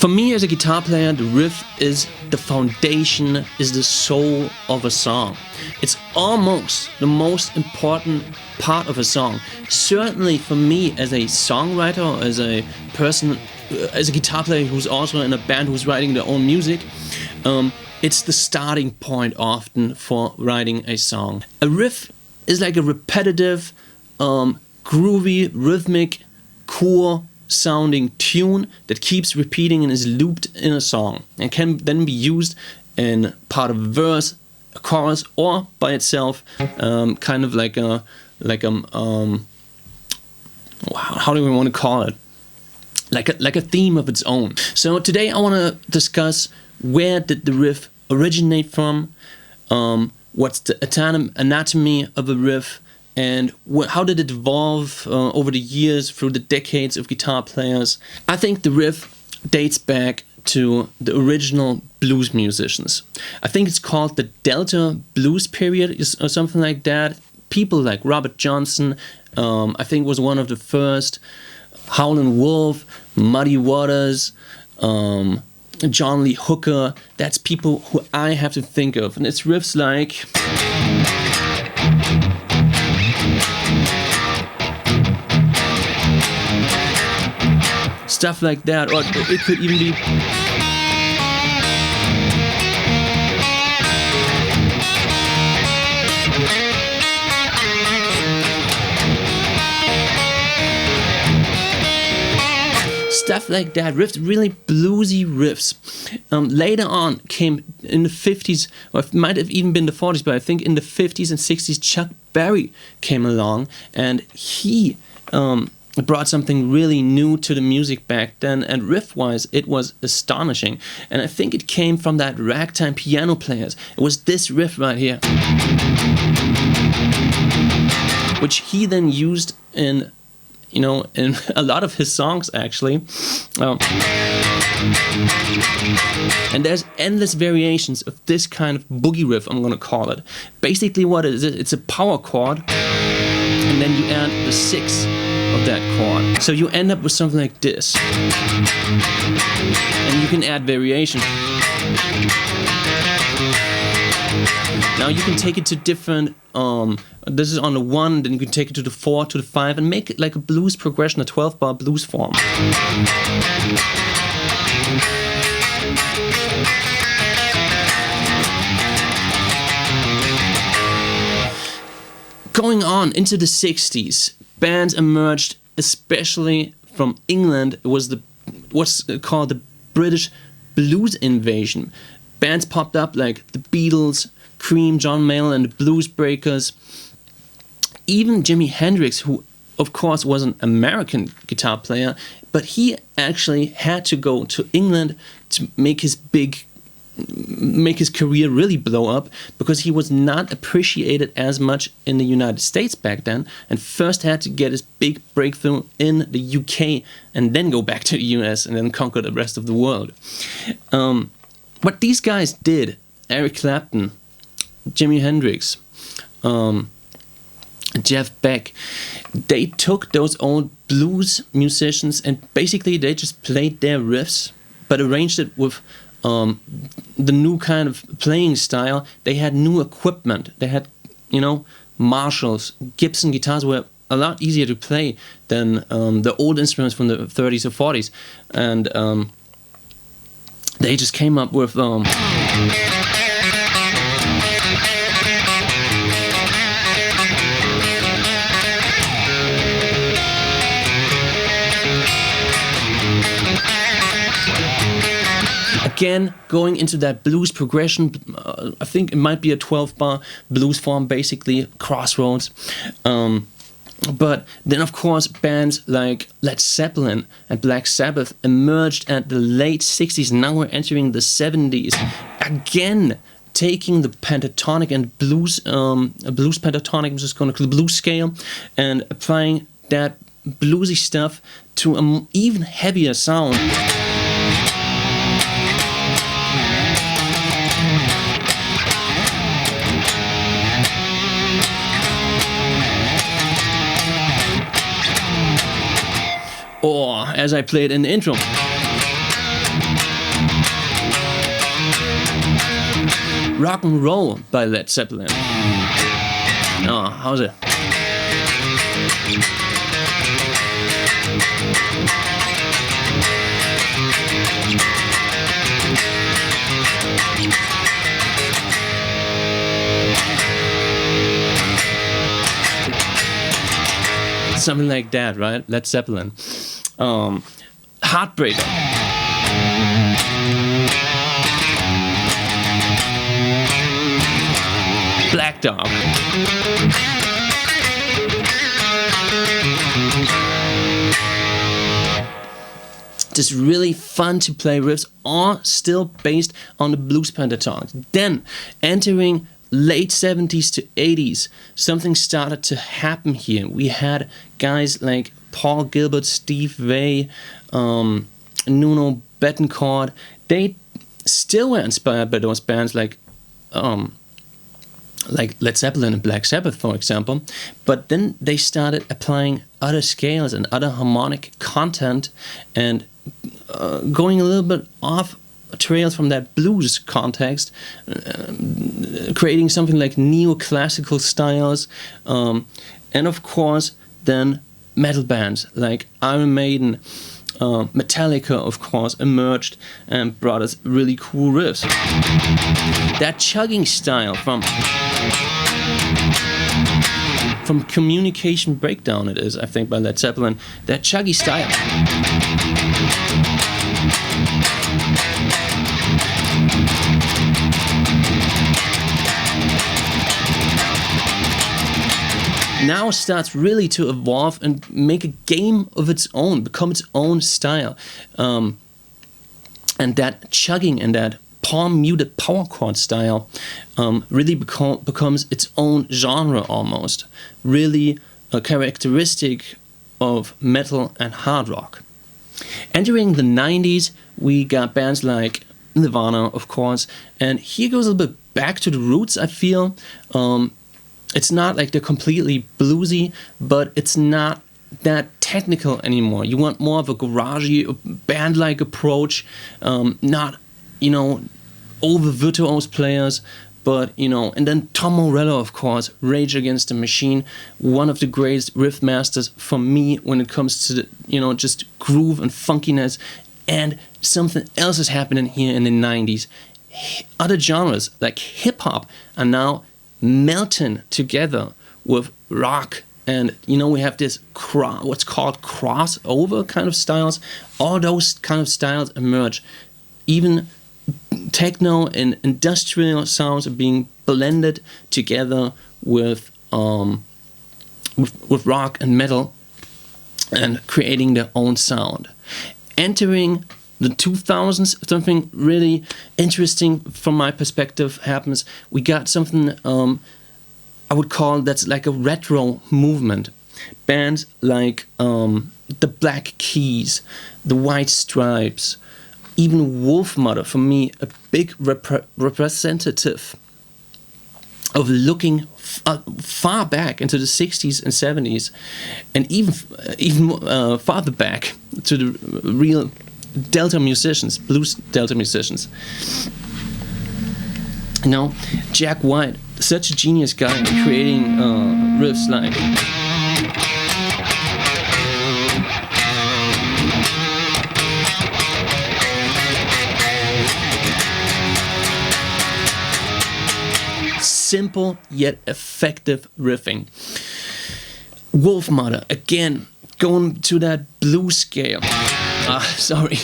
For me as a guitar player, the riff is the foundation, is the soul of a song. It's almost the most important part of a song. Certainly for me as a songwriter, as a person, as a guitar player who's also in a band who's writing their own music, it's the starting point often for writing a song. A riff is like a repetitive, groovy, rhythmic, cool sounding tune that keeps repeating and is looped in a song and can then be used in part of a verse, a chorus, or by itself, kind of like a how do we want to call it? Like a theme of its own. So today I want to discuss where did the riff originate from, what's the anatomy of a riff, and how did it evolve over the years, through the decades of guitar players. I think the riff dates back to the original blues musicians. I think it's called the Delta Blues period or something like that. People like Robert Johnson, I think was one of the first, Howlin' Wolf, Muddy Waters, John Lee Hooker. That's people who I have to think of. And it's riffs like... stuff like that, or it could even be... stuff like that, riffs, really bluesy riffs. Later on came in the 50s, or it might have even been the 40s, but I think in the 50s and 60s Chuck Berry came along, and he brought something really new to the music back then, and riff-wise it was astonishing. And I think it came from that ragtime piano players. It was this riff right here, which he then used in a lot of his songs actually. And there's endless variations of this kind of boogie riff, I'm gonna call it. Basically what it is, it's a power chord, and then you add the 6 of that chord. So you end up with something like this. And you can add variation. Now you can take it to different, this is on the 1, then you can take it to the 4, to the 5, and make it like a blues progression, a 12-bar blues form. Going on into the 60s, bands emerged, especially from England. It was what's called the British blues invasion. Bands popped up like the Beatles, Cream, John Mayall and the Blues Breakers. Even Jimi Hendrix, who of course was an American guitar player, but he actually had to go to England to make his career really blow up, because he was not appreciated as much in the United States back then, and first had to get his big breakthrough in the UK and then go back to the US and then conquer the rest of the world. What these guys did, Eric Clapton, Jimi Hendrix, Jeff Beck, they took those old blues musicians and basically they just played their riffs but arranged it with the new kind of playing style. They had new equipment. They had, Marshalls, Gibson guitars were a lot easier to play than the old instruments from the 30s or 40s. And they just came up with... Again, going into that blues progression, I think it might be a 12-bar blues form, basically, Crossroads. But then, of course, bands like Led Zeppelin and Black Sabbath emerged at the late 60s. Now we're entering the 70s. Again, taking the pentatonic and blues pentatonic, I'm just going to call the blues scale, and applying that bluesy stuff to an even heavier sound. Or, as I played in the intro, Rock and Roll by Led Zeppelin. Oh, how's it? Something like that, right? Led Zeppelin. Heartbreaker. Black Dog. Just really fun to play riffs, all still based on the blues pentatonic. Then, entering late 70s to 80s, something started to happen here. We had guys like Paul Gilbert, Steve Vai, Nuno Bettencourt. They still were inspired by those bands like Led Zeppelin and Black Sabbath, for example. But then they started applying other scales and other harmonic content and going a little bit off trails from that blues context, creating something like neoclassical styles, and of course then metal bands like Iron Maiden, Metallica of course emerged and brought us really cool riffs. That chugging style from Communication Breakdown, it is, I think, by Led Zeppelin, that chuggy style. Now starts really to evolve and make a game of its own, become its own style. And that chugging and that palm muted power chord style really becomes its own genre almost. Really a characteristic of metal and hard rock. Entering the 90s, we got bands like Nirvana, of course, and here goes a little bit back to the roots, I feel. It's not like they're completely bluesy, but it's not that technical anymore. You want more of a garagey, band-like approach, not, over virtuose players, but, and then Tom Morello, of course, Rage Against the Machine, one of the greatest riff masters for me when it comes to the, just groove and funkiness, and something else is happening here in the 90s. Other genres, like hip-hop, are now melting together with rock, and we have this what's called crossover kind of styles. All those kind of styles emerge. Even techno and industrial sounds are being blended together with rock and metal and creating their own sound. Entering the 2000s, something really interesting from my perspective happens. We got something I would call that's like a retro movement. Bands like the Black Keys, the White Stripes, even Wolfmother, for me, a big representative of looking far back into the 60s and 70s, and even farther back to the real Delta musicians, blues Delta musicians. Jack White, such a genius guy in creating riffs like simple yet effective riffing. Wolfmother, again, going to that blues scale. Sorry.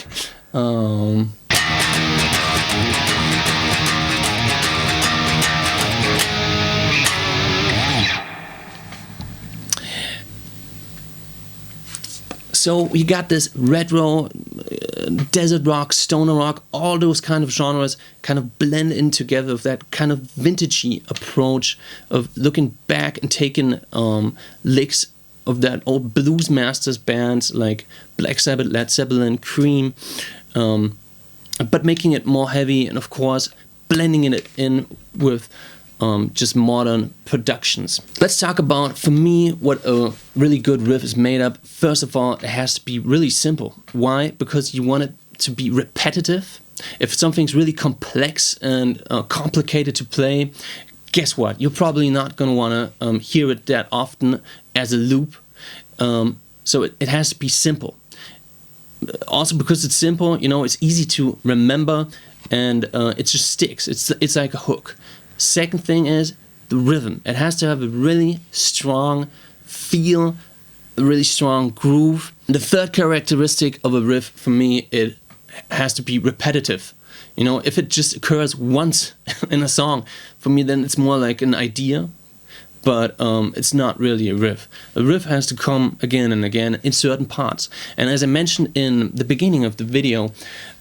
So we got this retro, desert rock, stoner rock, all those kind of genres kind of blend in together with that kind of vintagey approach of looking back and taking licks of that old blues masters bands like Black Sabbath, Led Zeppelin, Cream, but making it more heavy and of course blending it in with just modern productions. Let's talk about, for me, what a really good riff is made up. First of all, it has to be really simple. Why? Because you want it to be repetitive. If something's really complex and complicated to play, guess what? You're probably not going to want to hear it that often as a loop. So it has to be simple. Also, because it's simple, you know, it's easy to remember, and it just sticks. It's like a hook. Second thing is the rhythm. It has to have a really strong feel, a really strong groove. The third characteristic of a riff, for me, it has to be repetitive. You know, if it just occurs once in a song, for me, then it's more like an idea, but it's not really a riff. A riff has to come again and again in certain parts. And as I mentioned in the beginning of the video,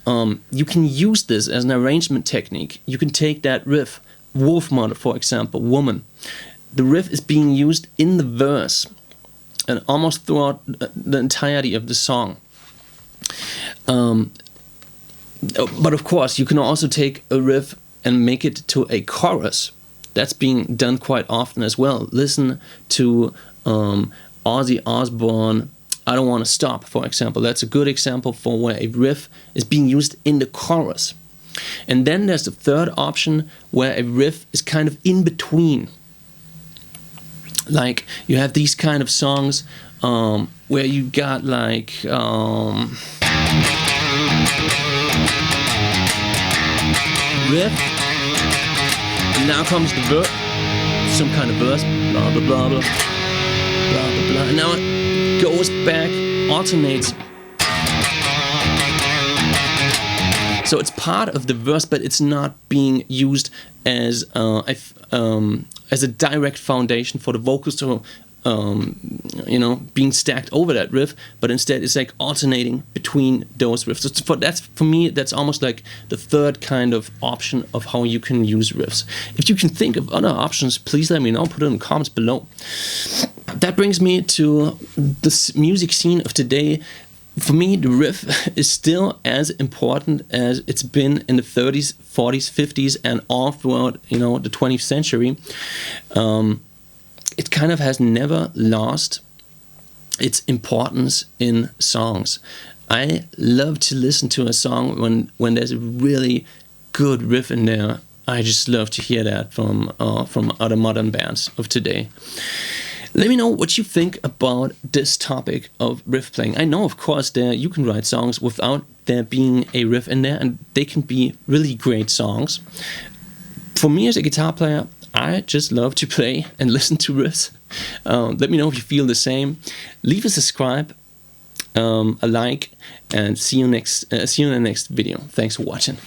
you can use this as an arrangement technique. You can take that riff, Wolfhart, for example, Woman. The riff is being used in the verse and almost throughout the entirety of the song. But of course, you can also take a riff and make it to a chorus. That's being done quite often as well. Listen to Ozzy Osbourne, I Don't Want to Stop, for example. That's a good example for where a riff is being used in the chorus. And then there's the third option where a riff is kind of in between. Like you have these kind of songs where you got like riff, and now comes the verse, some kind of verse, blah blah blah blah, blah blah blah, and now it goes back, alternates. So it's part of the verse, but it's not being used as a direct foundation for the vocals to, you know, being stacked over that riff. But instead, it's like alternating between those riffs. So for me, that's almost like the third kind of option of how you can use riffs. If you can think of other options, please let me know. Put it in the comments below. That brings me to the music scene of today. For me, the riff is still as important as it's been in the 30s, 40s, 50s, and all throughout, you know, the 20th century. It kind of has never lost its importance in songs. I love to listen to a song when there's a really good riff in there. I just love to hear that from other modern bands of today. Let me know what you think about this topic of riff playing. I know, of course, you can write songs without there being a riff in there, and they can be really great songs. For me as a guitar player, I just love to play and listen to riffs. Let me know if you feel the same. Leave a subscribe, a like, and see you in the next video. Thanks for watching.